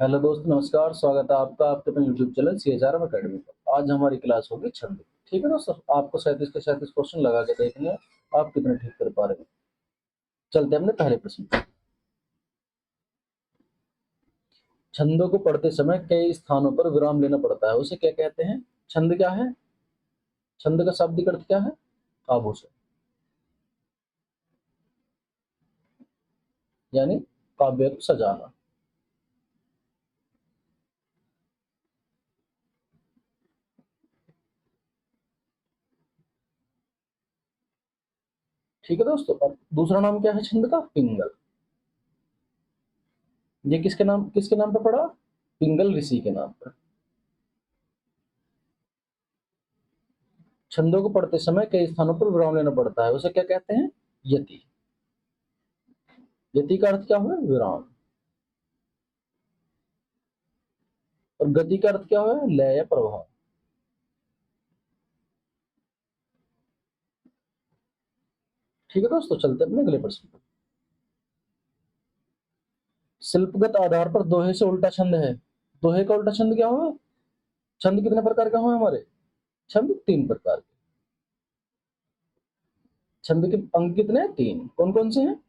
Hello दोस्त, नमस्कार। स्वागत है आपका आपके अपने यूट्यूब चैनल CHRM अकेडमी पर। आज हमारी क्लास होगी छंद। ठीक है दोस्तों, आपको 37 के 37 क्वेश्चन लगा के देखने हैं, आप कितने ठीक कर पा रहे हैं। चलते हैं अपने पहले प्रश्न पर। छंदों को पढ़ते समय कई स्थानों पर विराम लेना पड़ता है, उसे क्या कहते हैं? छंद क्या है? छंद का शाब्दिक अर्थ क्या है? आभूषण, यानी काव्य को सजाना। ठीक है दोस्तों, अब दूसरा नाम क्या है छंद का? पिंगल। ये किसके नाम पर पड़ा? पिंगल ऋषि के नाम पर। छंदों को पढ़ते समय कई स्थानों पर विराम लेना पड़ता है, उसे क्या कहते हैं? यति। यति का अर्थ क्या हुआ? विराम। और गति का अर्थ क्या हुआ? लय या प्रभाव। ठीक है दोस्तों, चलते हैं अपने अगले प्रश्न पर। शिल्पगत आधार पर दोहे से उल्टा छंद है। दोहे का उल्टा छंद क्या हुआ? छंद कितने प्रकार का हुआ हमारे? छंद 3 प्रकार के। छंद के अंक कितने हैं? 3। कौन कौन से हैं?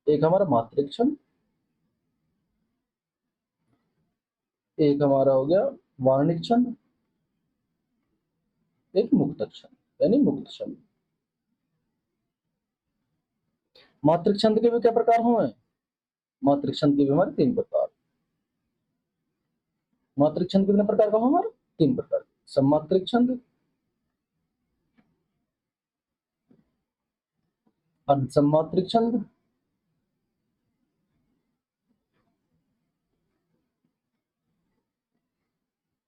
एक हमारा मात्रिक छंद, एक हमारा हो गया वार्णिक छंद, एक मुक्तक छंद यानी मुक्त छंद। मात्रिक छंद के भी क्या प्रकार हुए? मात्रिक छंद के भी हमारे 3 प्रकार। मात्रिक छंद कितने प्रकार का हुआ हमारा? 3 प्रकार। सम्मात्रिक छंद, अर्धसम्मात्रिक छंद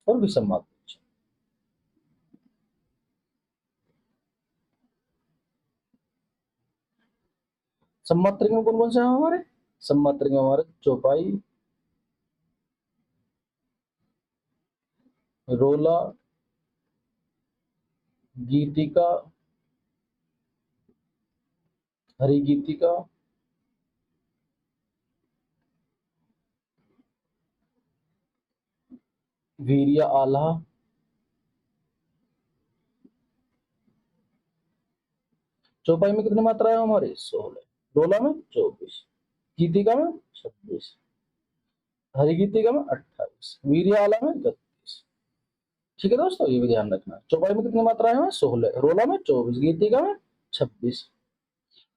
और विसम्मात्रिक छंद। सम्मात्रिक में कौन कौन से हैं हमारे? सम्मात्रिक में हमारे चौपाई, रोला, गीतिका, हरिगीतिका, वीर्य आल्हा। चौपाई में कितनी मात्रा है हमारी? 16। रोला में 24, गीतिका में 26, हरिगीतिका में 28, वीर्य आला में 31। ठीक है दोस्तों, ये भी ध्यान रखना। चौपाई में कितनी मात्रा है? 16, रोला में 24, गीतिका में 26,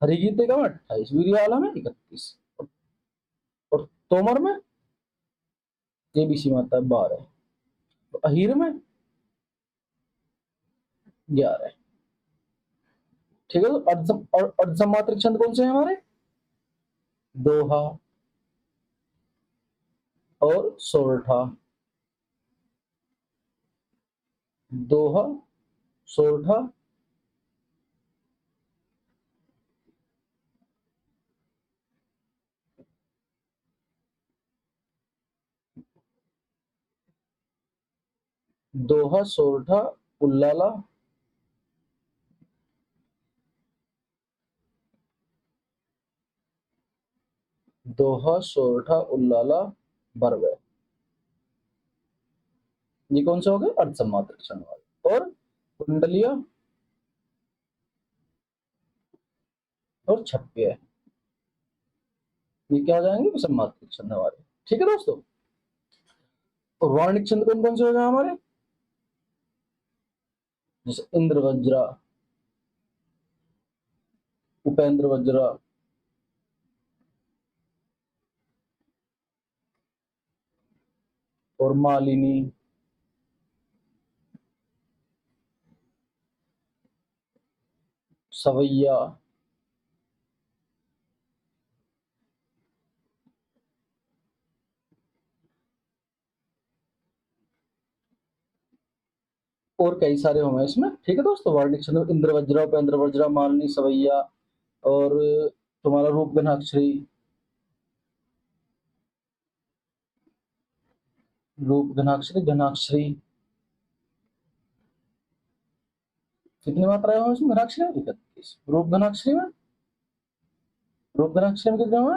हरिगीतिका में 28, वीर्य आला में 31। और तोमर में ABC मात्रा 12। तो अहीर में 11। ठीक है, तो अर्धसमात्रिक छंद कौन से हैं हमारे? दोहा और सोरठा। दोहा, सोरठा, दोहा, सोरठा, उल्लाला, दोहा, सोरठा, उल्लाला, बरवे। ये कौन से हो गए? अर्धसम्मात्रक छंद वाले। और कुंडलिया और छप्य, ये क्या हो जाएंगे? विसम्मात्रक छंद हमारे। ठीक है दोस्तों, और वार्णिक छंद कौन कौन से हो गए हमारे? जैसे इंद्र वज्रा, उपेंद्र वज्रा, और मालिनी, सवैया, और कई सारे होंगे इसमें। ठीक है दोस्तों, वार्णिक छंद इंद्र वज्रा, उपेंद्र वज्रा, मालिनी, सवैया, और तुम्हारा रूप घनाक्षरी, रूप घनाक्षरी, घनाक्षरी। कितनी मात्रा है इसमें? घनाक्षरी में 31। रूप घनाक्षरी में कितने हुए?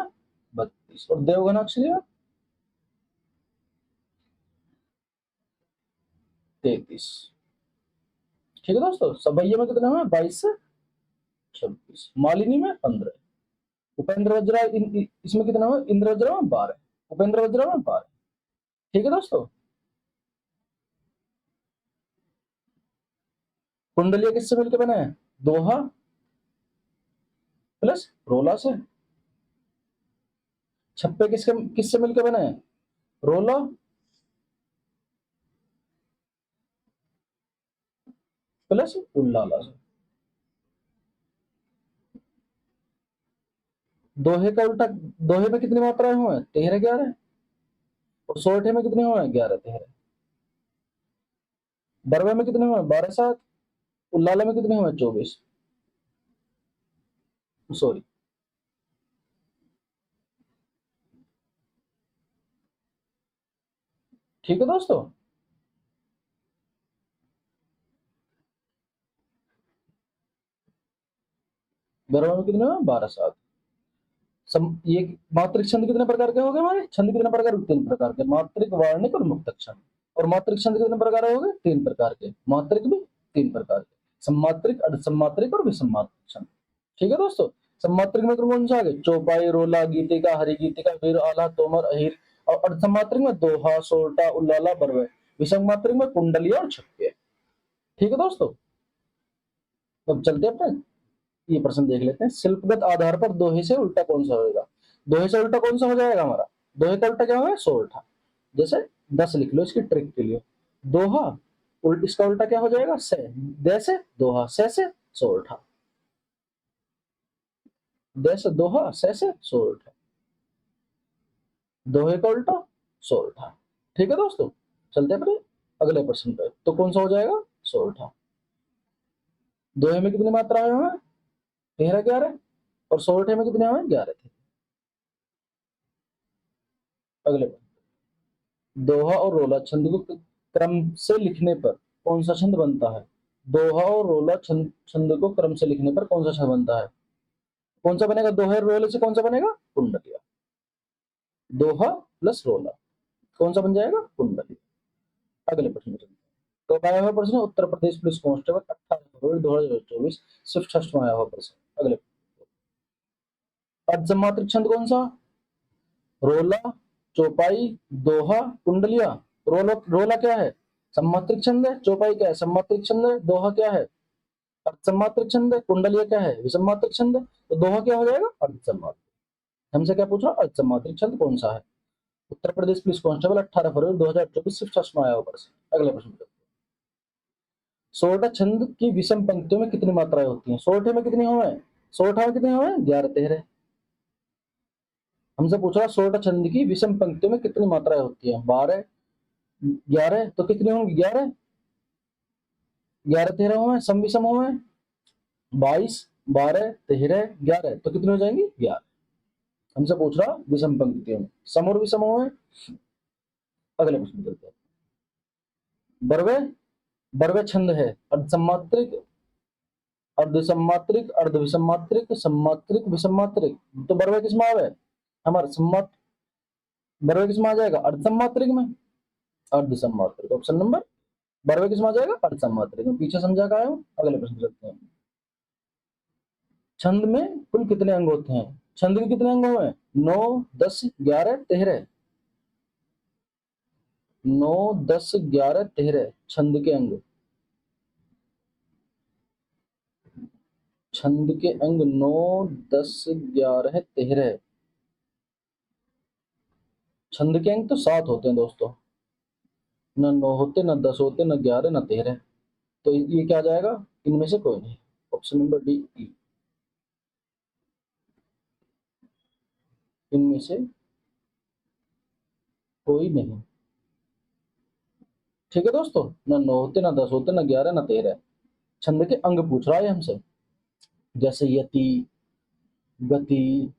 32। और देव घनाक्षरी में 33। ठीक है दोस्तों, सबैया में कितने हुए? 22 से 26। मालिनी में 15। उपेंद्र वज्रा इसमें कितना हुआ? इंद्र वज्रा में 12। उपेंद्र वज्रा में 12। ठीक है दोस्तों, कुंडलिया किससे मिलकर बने हैं? दोहा प्लस रोला से। छप्पे किससे मिलकर बने हैं? रोला प्लस उल्लाला से। दोहे का उल्टा, दोहे में कितनी मात्राएं हुए? 13 11। और सोरठे में कितने हुए? 11 13। बरवे में कितने हुए? 12 7। उल्लाले में कितने हुए? 24। सॉरी, ठीक है दोस्तों। बरवे में कितने हुए? 12 7। ये मात्रिक छंद कितने प्रकार के हो गए? हमारे छंद कितने प्रकार? 3 प्रकार के, मात्रिक, वार्णिक और मुक्तक छंद। और मात्रिक छंद कितने प्रकार हो गए? 3 प्रकार के। मात्रिक भी 3 प्रकार के, सम्मात्रिक, अर्धसम्मात्रिक और विसम्मात्रिक छंद। ठीक है दोस्तों, सम्मात्रिक में कौन सा आ गए? चौपाई, रोला, गीतिका, हरि गीतिका, वीर, आला, तोमर, अहिर। और अर्धसम्मात्रिक में दोहा, सोरठा, उल्लाला, बरवे। विसम्मात्रिक में कुंडलिया और छक्के। ठीक है दोस्तों, अब चलते हैं, ये प्रश्न देख लेते हैं। शिल्पगत आधार पर दोहे से उल्टा कौन सा होगा? दोहे से उल्टा कौन सा हो जाएगा हमारा? दोहे का उल्टा क्या होगा? सोरठा। जैसे 10 लिख लो इसकी ट्रिक के लिए। दोहा इसका उल्टा क्या हो जाएगा? से। दे से दोहा, से सोरठा। दे से दोहा, से सोरठा। दोहे का उल्टा सोरठा। ठीक है दोस्तों, चलते हैं फिर अगले प्रश्न पे। तो कौन सा हो जाएगा? सोरठा। दोहे में कितनी मात्राएं हैं? 13 11। और सोरठे में कितने हैं? 11 थे। अगले पे, दोहा और रोला छंद को क्रम से लिखने पर कौन सा छंद बनता है? दोहा और रोला छंद को क्रम से लिखने पर कौन सा छंद बनता है? कौन सा बनेगा? दोहे और रोले से कौन सा बनेगा? कुंडलिया। दोहा प्लस रोला कौन सा बन जाएगा? कुंडलिया। अगले प्रश्न में चलते हैं। तो आया हुआ प्रश्न, उत्तर प्रदेश पुलिस कांस्टेबल 18 फरवरी 2024, सिर्फ 6वां आया हुआ प्रश्न। अगले, अर्धसम्मात्रिक छंद कौन सा? रोला, चौपाई, दोहा, कुंडलिया। रोला क्या है? सम्मात्रिक छंद है। चौपाई क्या है? सम्मात्रिक छंद है। दोहा क्या है? अर्धसम्मात्रिक छंद है। कुंडलिया क्या है? विसम्मात्रिक छंद है। तो दोहा क्या हो जाएगा? अर्धसम्मात्रिक। हमसे क्या पूछ रहा? अर्धसम्मात्रिक छंद कौन सा है? उत्तर प्रदेश पुलिस कांस्टेबल 18 फरवरी 2024, सिर्फ 6वां आया हुआ प्रश्न। अगले प्रश्न। सोरठा छंद की विषम पंक्तियों में कितनी मात्राएं होती हैं? सोरठे में कितनी हुए? सोरठा में कितने हुए? 11 13। हमसे पूछ रहा सोरठा छंद की विषम पंक्तियों में कितनी मात्राएं होती हैं? 12 11। तो कितनी होंगी? 11 11 13 हुए। सम विषम हुए 22 12 13 11। तो कितनी हो जाएंगी? 11। हमसे पूछ रहा विषम पंक्तियों में सम और विषम हुए। अगले प्रश्न चलते हैं। बरवे, बरवे छंद है अर्धसम्मात्रिक, अर्धसम्मात्रिक, अर्धविसम्मात्रिक, सम्मात्रिक, विसम्मात्रिक। तो बरवे किस में आवे? हमारा सम्मात, बरवे किस में आ जाएगा? अर्धसम्मात्रिक में। अर्धसम्मात्रिक ऑप्शन नंबर। बरवे किस में आ जाएगा? अर्धसम्मात्रिक में। पीछे समझा का आया हूं। अगले प्रश्न चलते हैं। छंद में कुल कितने अंग होते हैं? छंद के कितने अंग हुए? 9 10 11 13। 9 10 11 13 छंद के अंग। छंद के अंग 9 10 11 13। छंद के अंक तो 7 होते हैं दोस्तों, न 9 होते, न 10 होते, न 11, न 13। तो ये क्या आ जाएगा? इनमें से कोई नहीं। ऑप्शन नंबर डी ई, इनमें से कोई नहीं। ठीक है दोस्तों, न 9 होते, न 10 होते, न 11, न 13। छंद के अंग पूछ रहा है हमसे, जैसे यति, गति,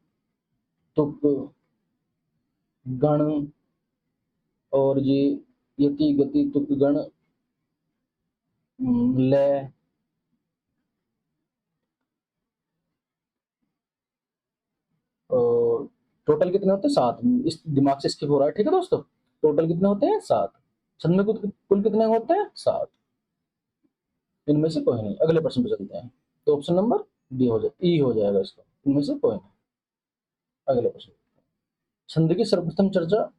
तुक, गण। और ये यति गति तुक गण, लय। और टोटल कितने होते हैं? 7। इस दिमाग से स्किप हो रहा है। ठीक है दोस्तों, टोटल कितने होते हैं? 7। छंद में कुल कितने होते हैं? 7। इनमें से कोई नहीं। अगले प्रश्न पे चलते हैं। तो ऑप्शन नंबर डी हो जाए, ई हो जाएगा इसका, इनमें से कोई नहीं। अगले प्रश्न। छंद की सर्वप्रथम चर्चा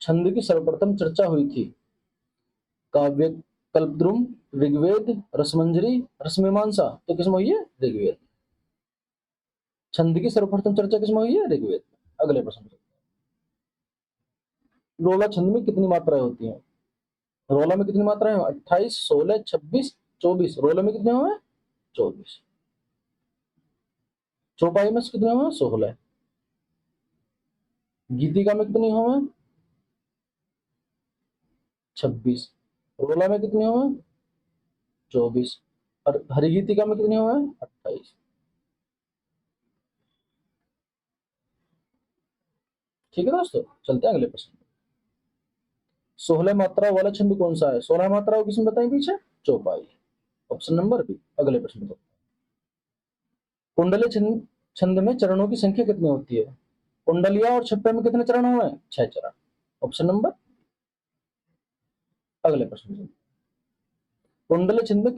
छंद की सर्वप्रथम चर्चा हुई थी। काव्य, कल्पद्रुम, ऋग्वेद, रसमंजरी, रसमीमांसा। तो किसमें हुई है? ऋग्वेद। छंद की सर्वप्रथम चर्चा किसमें हुई है? ऋग्वेद। अगले प्रश्न। रोला छंद में कितनी मात्राएं होती हैं? रोला में कितनी मात्राएं हैं? 28, 16, 26, 24। रोला में कितने हुए? 24। चौपाई में कितने हुए? 16। गीतिका में कितने हुए? 26। रोला में कितने हुए? 24। और हरिगीतिका में कितने हुए? 28। ठीक है दोस्तों, चलते हैं अगले प्रश्न। 16 मात्रा वाला छंद कौन सा है? 16 मात्रा किसमें बताई पीछे? चौपाई। Option number B. अगले प्रश्न को। कुंडली छंद छंद में चरणों की संख्या कितनी होती है? कुंडलिया और छप्पे में कितने चरण हुए? 6 चरण। Option number. अगले प्रश्न को। कुंडली छंद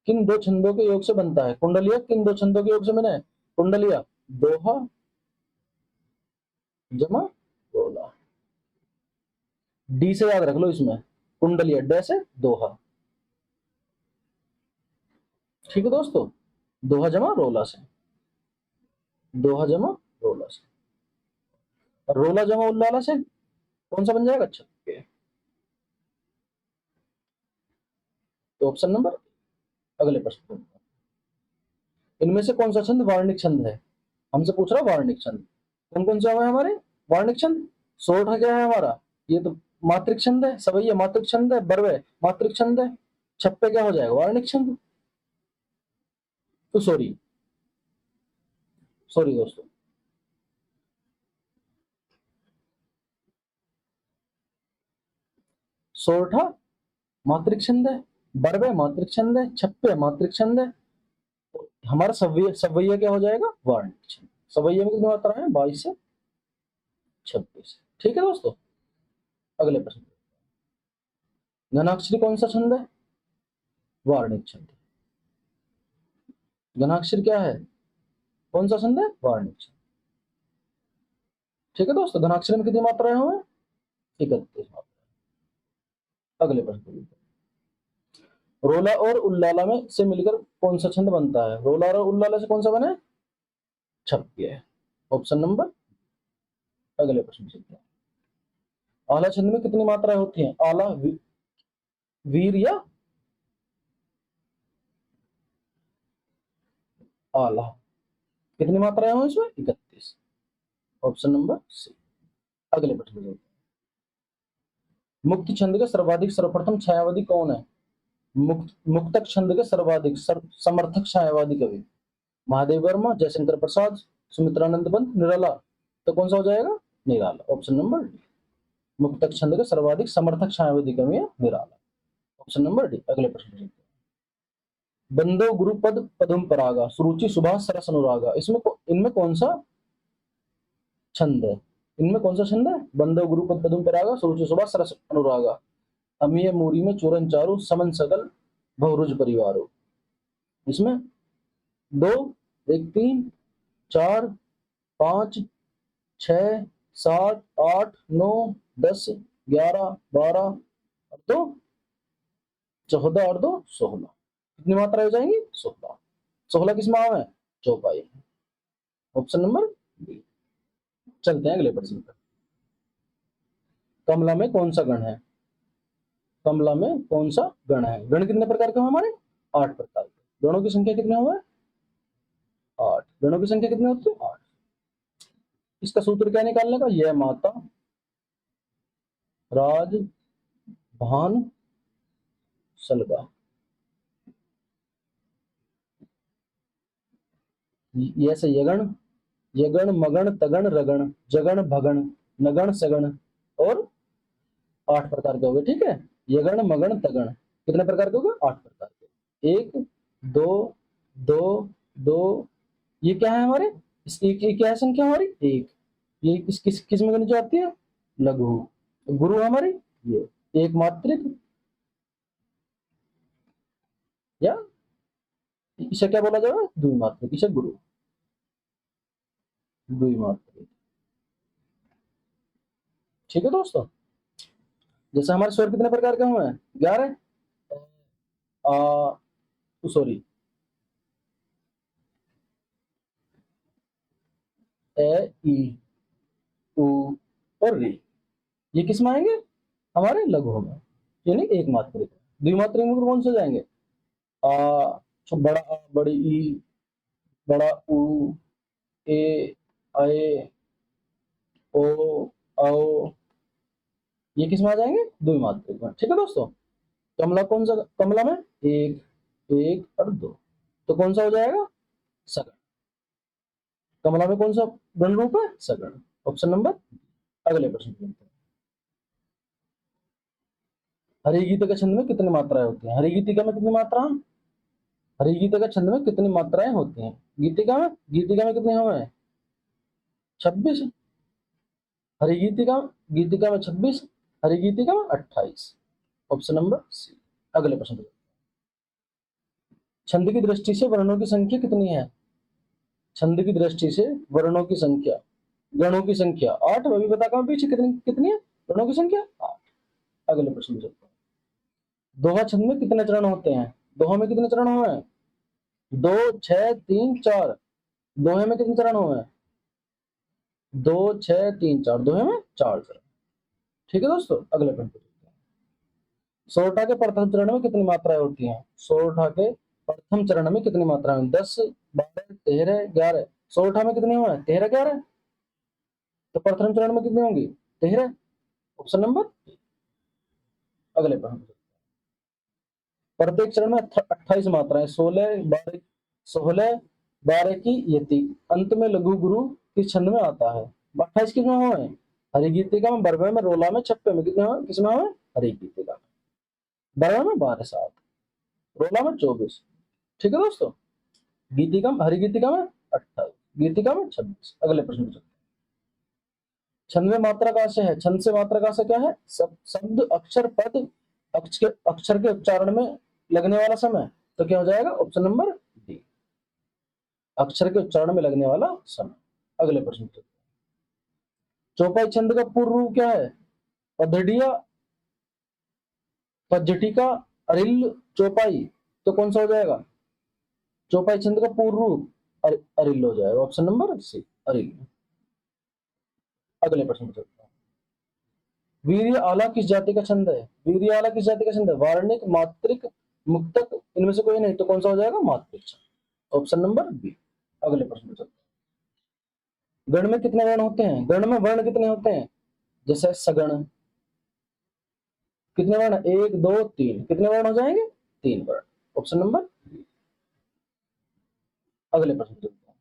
किन दो छंदों के योग से बनता है? कुंडलिया किन दो छंदों के योग से बना है? कुंडलिया दोहा जमा रोला। डी से याद रख लो इसमें, कुंडलिया डे से दोहा। ठीक है दोस्तों, दोहा जमा रोला से, दोहा जमा रोला से। और रोला जमा उल्लाला से कौन सा बन जाएगा? छक्के। तो ऑप्शन नंबर। अगले प्रश्न। इनमें से कौन सा छंद वार्णिक छंद है? हमसे पूछ रहा वार्णिक छंद कौन कौन सा है हमारे? वार्णिक छंद। सोरठा क्या है हमारा? ये तो मात्रिक छंद है। सवैया मात्रिक छंद है। बरवे मात्रिक छंद है। छप्पे क्या हो जाएगा? वार्णिक छंद। तो सॉरी, सॉरी दोस्तों। सोरठा मात्रिक छंद है, बरवे मात्रिक छंद है, छप्पे मात्रिक छंद है। तो हमारा सवैया सवैया क्या हो जाएगा? वार्णिक छंद। सवैया में कितनी मात्रा है? 22 से 26। ठीक है दोस्तों, अगले प्रश्न। घनाक्षरी कौन सा छंद है? वार्णिक छंद। घनाक्षरी क्या है? कौन सा छंद है? वार्णिक छंद। ठीक है दोस्तों, घनाक्षरी में कितनी मात्राएं हुए? 31 मात्रा। अगले प्रश्न। रोला और उल्लाला में से मिलकर कौन सा छंद बनता है? रोला और उल्लाला से कौन सा बने? छप्पे है। Option number. अगले प्रश्न चलते हैं। आला छंद में कितनी मात्राएं होती हैं? आला, वीर या आला। कितनी मात्राएं हो इसमें? 31। Option number C. अगले प्रश्न चलते हैं। मुक्त छंद के सर्वाधिक सर्वप्रथम छायावादी कौन है? मुक्तक छंद के सर्वाधिक समर्थक छायावादी कवि? महादेव वर्मा, जयशंकर प्रसाद, सुमित्रानंद पंत, निराला। तो कौन सा हो जाएगा? निराला। Option number D. मुक्तक छंद के सर्वाधिक समर्थक छायावादी कवि है निराला। Option number D. अगले प्रश्न। बंदो गुरुपद पदम परागा, सुरुचि सुभाष सरस अनुरागा। इनमें कौन सा छंद है? इनमें कौन सा छंद है? बंदो गुरुपद पदम परागा, सुरुचि सुभाष सरस अनुरागा। अमीय मूरी में चूरन चारू, समन सकल बहुरुज परिवारो। इसमें दो, एक, तीन, चार, 5, 6, 7, 8, 9, 10, 11, 12 और 2, 14 और 2, 16। कितनी मात्रा हो जाएंगी? 16। 16 किस में है? चौपाई। Option number B. चलते हैं अगले प्रश्न पर। कमला में कौन सा गण है? कमला में कौन सा गण है? गण कितने प्रकार के हैं हमारे? 8 प्रकार के। गणों की संख्या कितने हुए? 8। गणों की संख्या कितनी होती है? 8। इसका सूत्र क्या निकालने का? यह माता, राज, भान, सलगा। ऐसे यगण मगण तगण रगण जगण भगण नगण सगण और 8 प्रकार के हो गए। ठीक है, यगण मगण तगण कितने प्रकार के हो गए? 8 प्रकार के। 1, 2, 2, 2। ये क्या है हमारे? इसकी क्या है संख्या हमारी? 1। ये किस किस किस में गणित आती है? लघु। गुरु हमारी ये एक मात्रिक, या इसे क्या बोला जाएगा, द्विमात्रिक, इसे गुरु, द्विमात्रिक। ठीक है दोस्तों, जैसे हमारे स्वर कितने प्रकार के हुए हैं, 11, सॉरी, ए, ई, उ और री, ये किस में आएंगे, हमारे लघु में, यानी एक मात्रिक। द्विमात्रिक में कौन से जाएंगे, बड़ा आ, बड़ी ई, बड़ा उ, ए, आए, ओ, औ, ये किस में आ जाएंगे, द्विमात्रिक में। ठीक है दोस्तों, कमला कौन सा, कमला में एक, एक और दो, तो कौन सा हो जाएगा, सगण। कमला में कौन सा गण रूप है, सगण, ऑप्शन नंबर। अगले प्रश्न पे चलते हैं। हरिगीत के छंद में कितनी मात्राएं होती हैं, हरिगीतिका में कितनी मात्रा, हरिगीत के छंद में कितनी मात्राएं होती हैं, गीतिका में कितने हुए हैं, 26, हरिगीतिका, गीतिका में 26, हरिगीतिका में 28, ऑप्शन नंबर सी। अगले प्रश्न पे चलते हैं। छंद की दृष्टि से वर्णों की संख्या कितनी है, छंद की दृष्टि से वर्णों की संख्या, गणों की संख्या 8, अभी बता कहा पीछे कितनी कितनी है, गणों की संख्या 8। अगले प्रश्न पे चलते हैं। दोहा छंद में कितने चरण होते हैं, दोहा में कितने चरण हुए हैं, 2, 6, 3, 4, दोहे में कितने चरण हुए हैं, 2, 6, 3, 4, दोहे में 4 चरण। ठीक है दोस्तों, अगले प्रश्न पे चलते हैं। सोरठा के प्रथम चरण में कितनी मात्राएं होती हैं, सोरठा के प्रथम चरण में कितनी मात्राएं, 10, 12, 13, 11, सोरठा में कितनी हुए, 13, 11, तो प्रथम चरण में कितनी होंगी, 13, ऑप्शन नंबर। अगले प्रश्न, प्रत्येक चरण में 28 मात्राएं, 16, 12, 16, 12 की यति, अंत में लघु गुरु किस छंद में आता है, 28 किस में हुए, हरिगीतिका में, बरवे में, रोला में, छप्पे में, कितने हुए, किस में हुए, हरिगीतिका में, बरवे में 12, 7, रोला में 24। ठीक है दोस्तों, गीतिका, हरिगीतिका में 28, गीतिका में 26। अगले प्रश्न पे चलते हैं। छंद में मात्रा का आशय है, छंद से मात्रा का आशय क्या है, शब्द, अक्षर, पद, अक्षर के उच्चारण में लगने वाला समय, तो क्या हो जाएगा, ऑप्शन नंबर डी, अक्षर के उच्चारण में लगने वाला समय। अगले प्रश्न पे, चौपाई छंद का पूर्व रूप क्या है, पद्धड़िया, पज्जटिका, अरिल, चौपाई, तो कौन सा हो जाएगा, चौपाई छंद का पूर्व रूप अरिल हो जाएगा, ऑप्शन नंबर सी, अरिल। अगले प्रश्न पे चलते हैं। वीर्य आला किस जाति का छंद है, वीर्य आला किस जाति का छंद है, वार्णिक, मात्रिक, मुक्तक, इनमें से कोई नहीं, तो कौन सा हो जाएगा, मात्रिक छंद, ऑप्शन नंबर बी। अगले प्रश्न पे चलते हैं। गण में कितने वर्ण होते हैं, गण में वर्ण कितने होते हैं, जैसे सगण, कितने वर्ण, 1, 2, 3, कितने वर्ण हो जाएंगे, 3 वर्ण, ऑप्शन नंबर बी। अगले प्रश्न पे चलते हैं।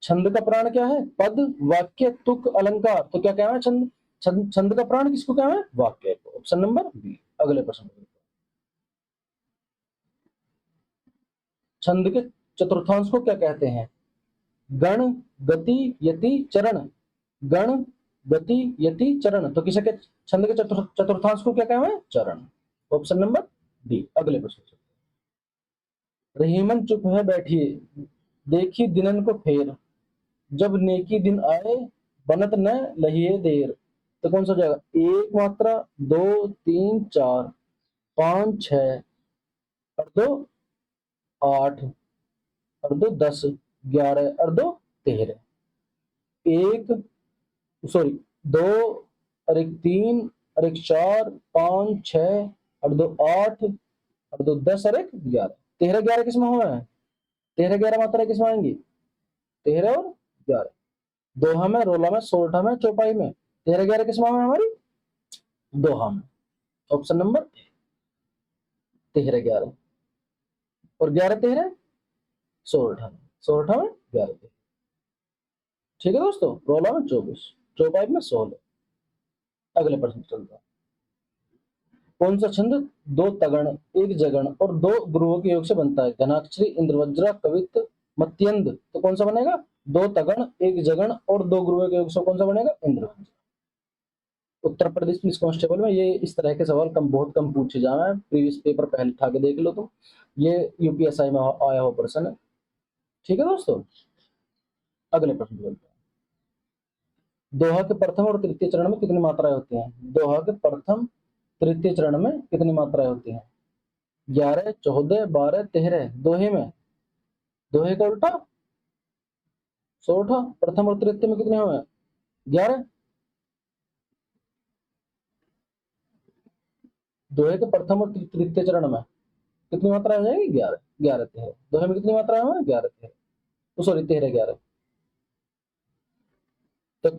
छंद का प्राण क्या है, पद, वाक्य, तुक, अलंकार, तो क्या क्या है, छंद, छंद का प्राण किसको क्या है, वाक्य को, ऑप्शन नंबर बी। अगले प्रश्न, छंद के चतुर्थांश को क्या कहते हैं, गण, गति, यति, चरण, गण, गति, यति, चरण, तो किसे के छंद के चतुर्थांश को क्या कहते हैं, चरण, ऑप्शन नंबर डी। अगले प्रश्न, रहीमन चुप है बैठिए, देखी दिनन को फेर, जब नेकी दिन आए, बनत न लहिए देर, तो कौन सा हो जाएगा, एक मात्रा, 2, 3, 4, 5, 6 और 2, 8 और 2, 10, 11 और 2, 13, एक, सॉरी, 2 और 1, 3 और 1, 4, 5, 6 और 2, 8 और 2, 10 और 1, 11, 13, 11 किसमें हुआ है, 13, 11 मात्रा किसमें आएंगी, 13 और 11, दोहा में, रोला में, सोरठा में, चौपाई में, 13, 11 किसमें हुआ हमारी, दोहा में, ऑप्शन नंबर 13, 11 और 11, 13 सोरठा में, सोरठा में 11, 13। ठीक है दोस्तों, रोला में 24, चौपाई में 16। अगले प्रश्न चलता है। कौन सा छंद 2 तगण, 1 जगण और 2 गुरुओं के योग से बनता है, घनाक्षरी, इंद्रवज्रा, कवित्त, मत्यंद, तो कौन सा बनेगा, दो तगण, एक जगण और दो गुरुओं के योग से कौन सा बनेगा? इंद्र। उत्तर प्रदेश पुलिस कांस्टेबल में ये इस तरह के सवाल बहुत कम पूछे जा रहे हैं। प्रीवियस पेपर पहले उठा के देख लो तुम, ये यूपीएसआई में आया हुआ प्रश्न है। ठीक है दोस्तों, अगले प्रश्न बोलते हैं। दोहा के प्रथम और तृतीय चरण में कितनी मात्राएं होती हैं? दोहा के प्रथम तृतीय चरण में कितनी मात्राएं होती हैं? 11, 14, 12, 13। दोहे में, दोहे का उल्टा 16। प्रथम और तृतीय में कितने हुए? 11। दोहे के प्रथम और तृतीय चरण में कितनी मात्रा हो जाएगी? 11। 11, 13। दोहे में कितनी मात्रा है? 11, 13। तो सॉरी 13, 11। तो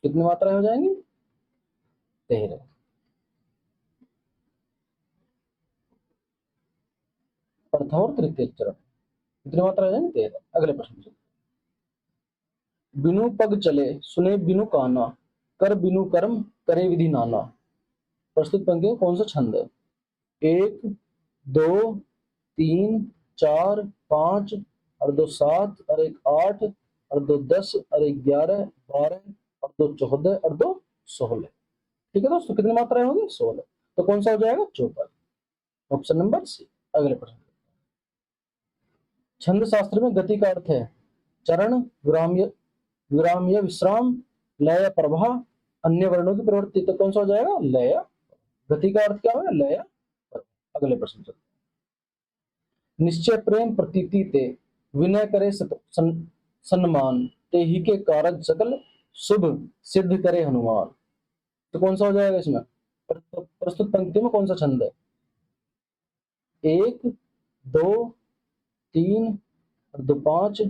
कितनी मात्राएं हो जाएंगी? 13। प्रथम और तृतीय चरण कितनी मात्रा हो जाएंगी? 13। अगले प्रश्न। बिनु पग चले सुने बिनु काना, कर बिनु कर्म करे विधि नाना। प्रस्तुत पंक्तियों कौन सा छंद है? 1, 2, 3, 4, 5 और 2 7 और 1 8 और 2 10 और 1 11 12 और 2 14 और 2 16। ठीक है दोस्तों, कितनी मात्राएं होगी? 16। तो कौन सा हो जाएगा? चौपन। Option number C. अगले प्रश्न। छंद शास्त्र में गति का अर्थ है चरण, विराम्य, विराम्य विश्राम, लय प्रभा, अन्य वर्णों की प्रवृत्ति। तो कौन सा हो जाएगा? लय। गति का अर्थ क्या है? लय। अगले प्रश्न चलते हैं। निश्चय प्रेम प्रतीति ते विनय करे सम्मान, ते ही के कारज सकल शुभ सिद्ध करे हनुमान। तो कौन सा हो जाएगा इसमें? प्रस्तुत पंक्ति में कौन सा छंद है? 1, 2, 3 और 2 5,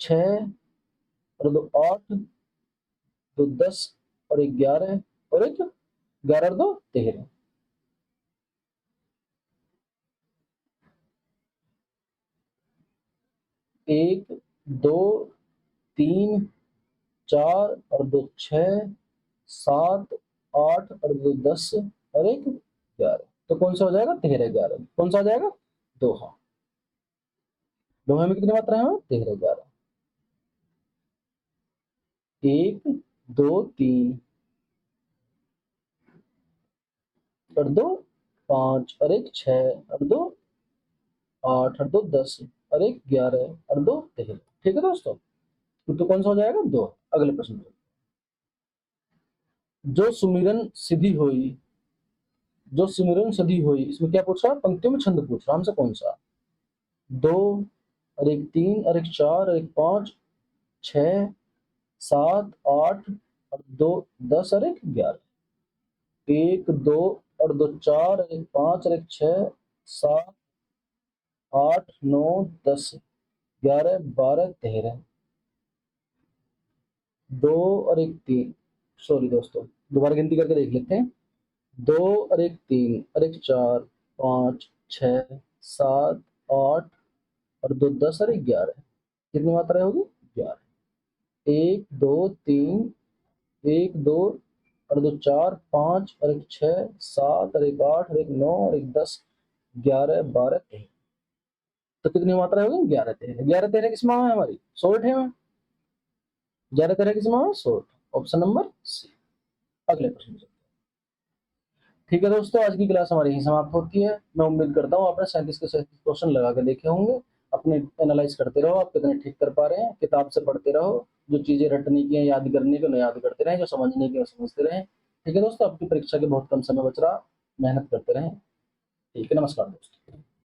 6 और 2 8, 2 10 और 1 11 और 1 11 और 2 13। 1, 2, 3, 4 और 2 6, 7, 8 और 2 10 और 1 11। तो कौन सा हो जाएगा? 13, 11। कौन सा हो जाएगा? दोहा। दोहा में कितनी मात्रा है? 13, 11। 1, 2, 3 और 2 5 और 1 6 और 2 8 और 2 10 और 1 11 और 2 13। ठीक है दोस्तों, तो कौन सा हो जाएगा? दो। अगले प्रश्न। जो सुमिरन सिद्धि हुई, जो सिमरन सदी हुई, इसमें क्या पूछ रहा है? पंक्तियों में छंद पूछ रहा है हमसे कौन सा? 2 और 1 3 और 1 4 और 1 5 6 7 8 और 2 10 और 1 11। 1 2 और 2 4 और 1 5 और 1 6 7 8 9 10 11 12 13। 2 और 1 3। सॉरी दोस्तों, दोबारा गिनती करके देख लेते हैं। 2 और 1 3 और 1 4 5 6 7 8 और 2 10 और 1 11। कितनी मात्रा होगी? 11। 1 2 3 1 2 और 2 4 5 और 1 6 7 और 1 8 और 1 9 और 1 10 11 12 13। तो कितनी मात्रा होगी? 11 13। 11 13 किस माह है हमारी? 16 में। 11 13 किस माह है? 16। Option number C. अगले प्रश्न। ठीक है दोस्तों, आज की क्लास हमारी यही समाप्त होती है। मैं उम्मीद करता हूँ आपने 37 के 37 क्वेश्चन लगा के देखे होंगे। अपने एनालाइज करते रहो, आप कितने ठीक कर पा रहे हैं। किताब से पढ़ते रहो, जो चीजें रटने की हैं, याद करने की, उन्हें याद करते रहें, जो समझने की समझते रहें। ठीक है दोस्तों, आपकी परीक्षा के बहुत कम समय बच रहा, मेहनत करते रहें। ठीक है, नमस्कार दोस्तों।